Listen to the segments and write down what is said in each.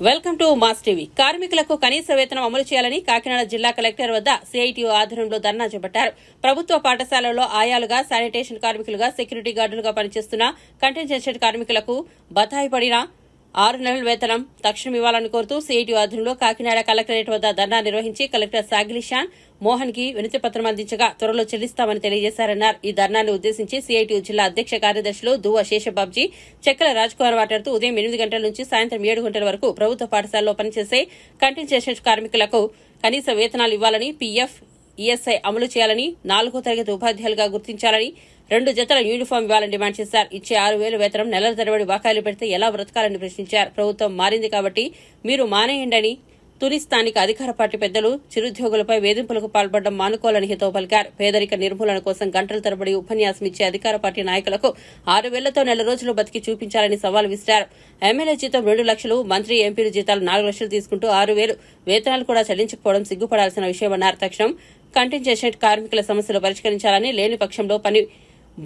Welcome to mass TV. కార్మికులకు కనీస వేతనం అమలు చేయాలని కాకినాడ జిల్లా కలెక్టర్ వద్ద సిఐటియు ఆధ్వర్యంలో ధర్నా చేపట్టారు. ప్రభుత్వ పాఠశాలల్లో ఆయాలుగా, శానిటేషన్ కార్మికులుగా, సెక్యూరిటీ గార్డులుగా పనిచేస్తున్న కంటింజెంట్ కార్మికులకు బతాయి పడిన 6 నెలల వేతనం తక్షణం ఇవ్వాలని కోరుతూ సిఐటియు ఆధ్వర్యంలో కాకినాడ కలెక్టరేట్ వద్ద ధర్నా నిర్వహించి కలెక్టర్ సాగిలిషాన్ మోహన్ కి వినతి పత్రం అందించగా త్వరలో చెల్లిస్తామని తెలియజేశారన్నారు. ఈ ధర్నాను ఉద్దేశించి సిఐటియు జిల్లా అధ్యక్ష కార్యదర్శులు దువ్వ శేషబాబ్జీ, చెక్కల రాజ్కుమార్ మాట్లాడుతూ ఉదయం 8 గంటల నుంచి సాయంత్రం 7 గంటల వరకు ప్రభుత్వ పాఠశాలలో పనిచేసే కంటింజెంట్ కార్మికులకు కనీస వేతనాలు ఇవ్వాలని, పీఎఫ్, ఈఎస్ఐ అమలు చేయాలని, 4వ తరగతి ఉపాధ్యాయులుగా గుర్తించాలని, 2 జతల యూనిఫామ్ ఇవ్వాలని డిమాండ్ చేశారు. ఇచ్చే 6,000 వేతనం నెలల తరబడి బకాయిలు పెడితే ఎలా బ్రతకాలని ప్రశ్నించారు. ప్రభుత్వం మారింది కాబట్టి మీరు మానేయండి. తుని స్థానిక అధికార పార్టీ పెద్దలు చిరుద్యోగులపై వేధింపులకు పాల్పడడం మానుకోవాలని హితవు పలికారు. పేదరిక నిర్మూలన కోసం గంటల తరబడి ఉపన్యాసం ఇచ్చే అధికార పార్టీ నాయకులకు 6,000తో నెల రోజులు బతికి చూపించాలని సవాల్ విసిరారు. ఎమ్మెల్యే జీతం 2 లక్షలు, మంత్రి, ఎంపీల జీతాలు 4 లక్షలు తీసుకుంటూ 6,000 వేతనాలు కూడా చెల్లించకపోవడం సిగ్గుపడాల్సిన విషయమన్నారు. తక్షణం కంటింజెంట్ కార్మికుల సమస్యలు పరిష్కరించాలని, లేని పక్షంలో పని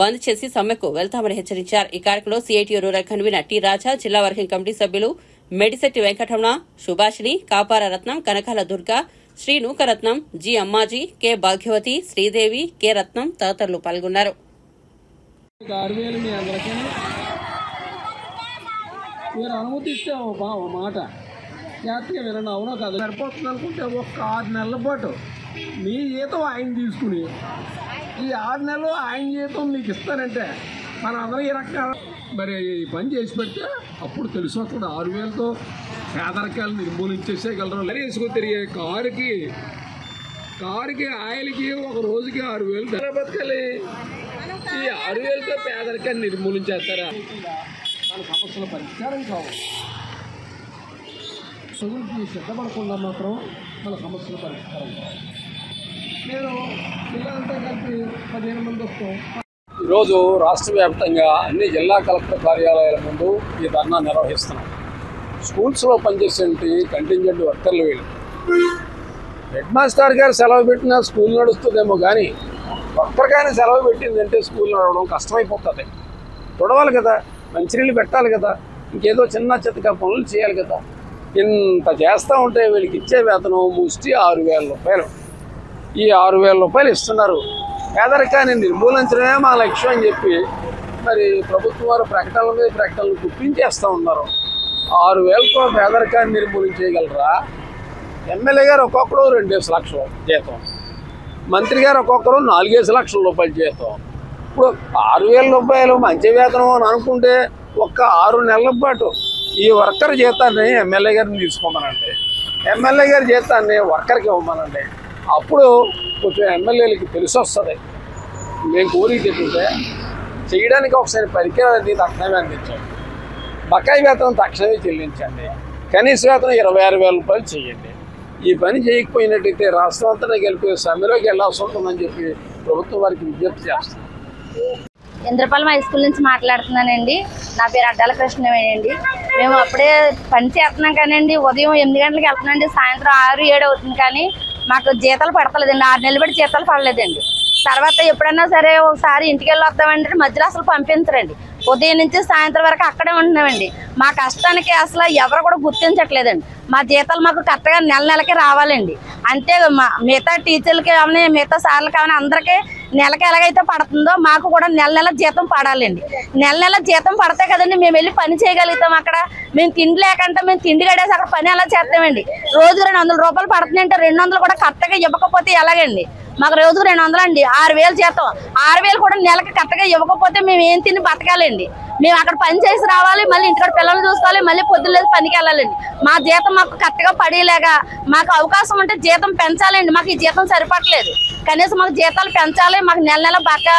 బంద్ చేసి సమ్మెకు వెళ్తామని హెచ్చరించారు. ఈ కార్యక్రమంలో CITU rural convener T Raja, జిల్లా వర్కింగ్ కమిటీ సభ్యులు Medisetti Venkataramana, Subhashini, Kapara Ratnam, Kanakala Durga, Sri Nookaratnam, G Ammaji, K Bhagyavathi, Sridevi, K Ratnam తదితరులు పాల్గొన్నారు. జాగ్రత్తగా వినండి. అవునో కాదు సరిపోతుంది అనుకుంటే ఒక 6 నెలల పాటు మీ జీతం ఆయన తీసుకుని ఈ 6 నెలలు ఆయన జీతం మీకు ఇస్తానంటే మనం అందరం ఈ రకంగా మరి ఈ పని చేసి పెడితే అప్పుడు తెలుసు అక్కడ 6,000తో పేదరికాలు నిర్మూలించేసేయగలరు. వేసుకొని తిరిగే కారుకి ఆయిల్కి ఒక రోజుకి 6,000 బతకాలి. ఈ 6,000తో పేదరికాన్ని నిర్మూలించేస్తారా? మన సమస్యల పరిష్కారం కావాలి. చదువుకి సిద్ధపడకుండా మాత్రం మన సమస్యల పరిష్కారం కావాలి. నేను పిల్లలంతా కలిపి 15 మంది వస్తాం. ఈరోజు రాష్ట్ర వ్యాప్తంగా అన్ని జిల్లా కలెక్టర్ కార్యాలయాల ముందు ఈ ధర్నా నిర్వహిస్తున్నాం. స్కూల్స్లో పనిచేసే కంటింజెంట్ వర్కర్లు వీళ్ళు. హెడ్ మాస్టర్ గారు సెలవు పెట్టినా స్కూల్ నడుస్తుందేమో కానీ ఒక్కరికైనా సెలవు పెట్టిందంటే స్కూల్ నడవడం కష్టమైపోతుంది. చూడవాలి కదా, మంచినీళ్ళు పెట్టాలి కదా, ఇంకేదో చిన్న చితక పనులు చేయాలి కదా. ఇంత చేస్తూ ఉంటే వీళ్ళకి ఇచ్చే వేతనం ముష్టి 6,000 రూపాయలు. ఈ 6,000 రూపాయలు ఇస్తున్నారు. పేదరికాన్ని నిర్మూలించడమే మా లక్ష్యం అని చెప్పి మరి ప్రభుత్వం వారు ప్రకటనల మీద ప్రకటనలు గుర్తించేస్తూ ఉన్నారు. 6,000తో పేదరికాన్ని నిర్మూలించేయగలరా? ఎమ్మెల్యే గారు ఒక్కొక్కరు 2 లక్షలు జీతం, మంత్రి గారు ఒక్కొక్కరు 4 లక్షల రూపాయలు జీతం. ఇప్పుడు 6,000 రూపాయలు మంచి వేతనం అని అనుకుంటే ఒక్క 6 నెలల పాటు ఈ వర్కర్ జీతాన్ని ఎమ్మెల్యే గారిని తీసుకోమనండి, ఎమ్మెల్యే గారి జీతాన్ని వర్కర్కి ఇవ్వమనండి. అప్పుడు కొంచెం ఎమ్మెల్యేలకి తెలిసి వస్తుంది. మేము కోరిక చెప్తుంటే చేయడానికి ఒకసారి పరికరాన్ని తక్షణమే అందించండి, బకాయి వేతనం తక్షణమే చెల్లించండి, కనీస వేతనం 26,000 రూపాయలు చేయండి. ఈ పని చేయకపోయినట్టయితే రాష్ట్రం అంతా కలిపి సమ్మెలోకి వెళ్ళాల్సి ఉంటుందని చెప్పి ప్రభుత్వం వారికి విజ్ఞప్తి చేస్తుంది. ఇంద్రపాలెం హై స్కూల్ నుంచి మాట్లాడుతున్నానండి. నా పేరు అడ్డాల కృష్ణవేణి. మేము అప్పుడే పని చేస్తున్నాం కానండి, ఉదయం 8 గంటలకు వెళ్తున్నాండి, సాయంత్రం 6, 7 అవుతుంది కానీ మాకు జీతాలు పడతలేదండి. 6 నెలలు బట్టి జీతాలు పడలేదండి. తర్వాత ఎప్పుడైనా సరే ఒకసారి ఇంటికి వెళ్ళి వద్దామంటే మధ్యలో అసలు పంపించరండి. ఉదయం నుంచి సాయంత్రం వరకు అక్కడే ఉంటున్నామండి. మా కష్టానికి అసలు ఎవరు కూడా గుర్తించట్లేదండి. మా జీతాలు మాకు కరెక్ట్గా నెలకి రావాలండి. అంటే మిగతా టీచర్లకి కానీ మిగతా సార్లు కానీ అందరికీ నెలకి ఎలాగైతే పడుతుందో మాకు కూడా నెల జీతం పడాలండి. నెల జీతం పడితే కదండి మేము వెళ్ళి పని చేయగలుగుతాం. అక్కడ మేము తిండి లేకంటే మేము తిండి గడేసి అక్కడ పని ఎలా చేస్తామండి? రోజు 200 రూపాయలు పడుతుందంటే 200 కూడా కరెక్ట్గా ఇవ్వకపోతే ఎలాగండి? మాకు రోజుకు 200 అండి, 6,000 జీతం. 6,000 కూడా నెలకి కరెక్ట్గా ఇవ్వకపోతే మేము ఏం తిని బతకాలండి? మేము అక్కడ పని చేసి రావాలి, మళ్ళీ ఇంటికాడ పిల్లలు చూసుకోవాలి, మళ్ళీ పొద్దున్న పనికి వెళ్ళాలండి. మా జీతం మాకు కరెక్ట్గా పడేలాగా మాకు అవకాశం ఉంటే జీతం పెంచాలండి. మాకు ఈ జీతం సరిపడలేదు. కనీసం మాకు జీతాలు పెంచాలి. మాకు నెల బాగా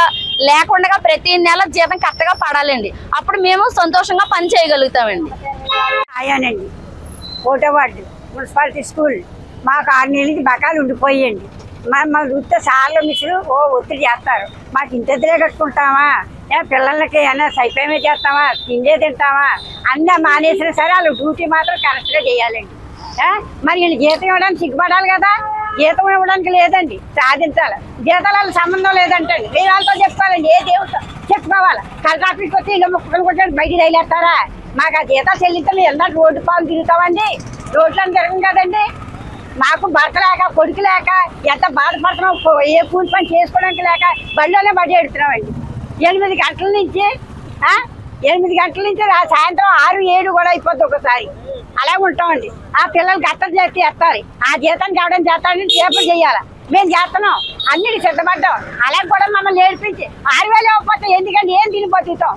లేకుండా ప్రతి నెల జీతం కరెక్ట్గా పడాలండి. అప్పుడు మేము సంతోషంగా పని చేయగలుగుతామండి. అయ్యానండి కోటవార్డు మున్సిపాలిటీ స్కూల్ మాకు 6 నెలల నుంచి బకాలు ఉండిపోయండి. మా వృత్తి సార్లు మిషన్లు ఒత్తిడి చేస్తారు. మాకు ఇంతెద్దులే కట్టుకుంటామా, పిల్లలకి ఏమైనా సైపేమే చేస్తామా, తిండే తింటామా, అన్నీ మానేసినా సరే వాళ్ళు డ్యూటీ మాత్రం కరెక్ట్గా చేయాలండి. మరి వీళ్ళు జీతం ఇవ్వడానికి సిగ్గుపడాలి కదా. జీతం ఇవ్వడానికి లేదండి, సాధించాలి. జీతాల సంబంధం లేదంటే వేరే వాళ్ళతో చెప్పుకోవాలండి. ఏ దేవుడితో చెప్పుకోవాలి? కలెక్టర్ ఆఫీస్కి వచ్చి ఇల్లు ముక్కలు కొట్టడానికి బయటికి తగిలేస్తారా? మాకు ఆ జీతాలు చెల్లిస్తే మేము ఎలా రోడ్డు పాలు తిరుగుతామండి? రోడ్లను తిరగం కదండి. మాకు భర్త లేక కొడుకు లేక ఎంత బాధపడుతున్నాం, ఏ కూలి పని చేసుకోవడానికి లేక బడిలోనే బడి ఎడుతున్నామండి. 8 గంటల నుంచి 8 గంటల నుంచి సాయంత్రం 6, 7 కూడా అయిపోద్ది ఒకసారి. అలా ఉంటామండి. ఆ పిల్లలు గట్టలు చేస్తే ఎత్తాలి, ఆ జీతం కావడం చేస్తానని చేపలు చేయాలి. మేము చేస్తున్నాం, అన్నిటికి సిద్ధపడ్డాం. అలా కూడా మమ్మల్ని నేర్పించి 6,000 ఇవ్వకపోతే ఎందుకంటే ఏం తిని బతుకుతాం?